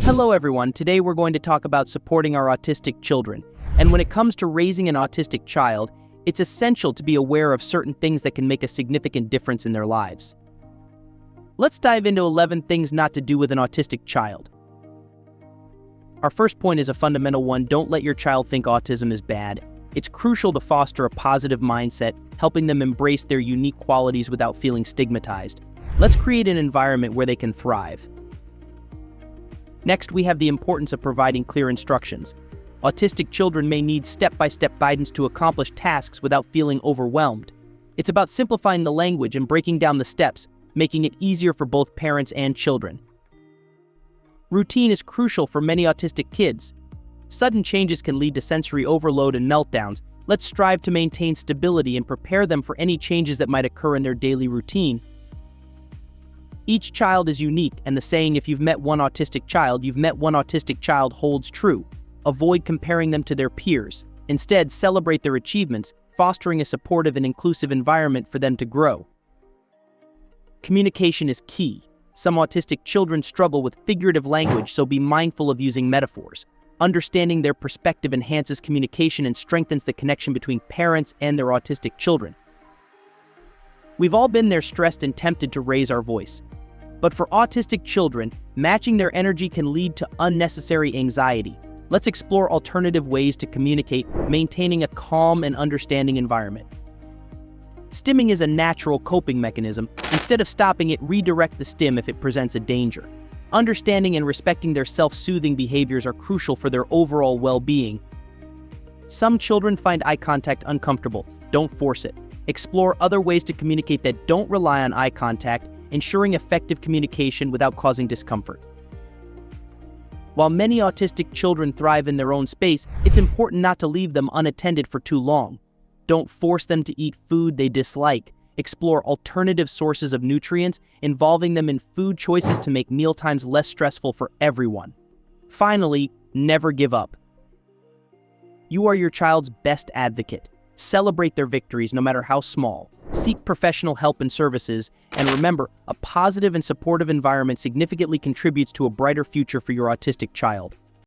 Hello everyone, today we're going to talk about supporting our autistic children. And when it comes to raising an autistic child, it's essential to be aware of certain things that can make a significant difference in their lives. Let's dive into 11 things not to do with an autistic child. Our first point is a fundamental one: don't let your child think autism is bad. It's crucial to foster a positive mindset, helping them embrace their unique qualities without feeling stigmatized. Let's create an environment where they can thrive. Next, we have the importance of providing clear instructions. Autistic children may need step-by-step guidance to accomplish tasks without feeling overwhelmed. It's about simplifying the language and breaking down the steps, making it easier for both parents and children. Routine is crucial for many autistic kids. Sudden changes can lead to sensory overload and meltdowns. Let's strive to maintain stability and prepare them for any changes that might occur in their daily routine. Each child is unique, and the saying, "if you've met one autistic child, you've met one autistic child," holds true. Avoid comparing them to their peers. Instead, celebrate their achievements, fostering a supportive and inclusive environment for them to grow. Communication is key. Some autistic children struggle with figurative language, so be mindful of using metaphors. Understanding their perspective enhances communication and strengthens the connection between parents and their autistic children. We've all been there, stressed and tempted to raise our voice. But for autistic children, matching their energy can lead to unnecessary anxiety. Let's explore alternative ways to communicate, maintaining a calm and understanding environment. Stimming is a natural coping mechanism. Instead of stopping it, redirect the stim if it presents a danger. Understanding and respecting their self-soothing behaviors are crucial for their overall well-being. Some children find eye contact uncomfortable. Don't force it. Explore other ways to communicate that don't rely on eye contact, ensuring effective communication without causing discomfort. While many autistic children thrive in their own space, it's important not to leave them unattended for too long. Don't force them to eat food they dislike. Explore alternative sources of nutrients, involving them in food choices to make mealtimes less stressful for everyone. Finally, never give up. You are your child's best advocate. Celebrate their victories, no matter how small. Seek professional help and services, and remember, a positive and supportive environment significantly contributes to a brighter future for your autistic child.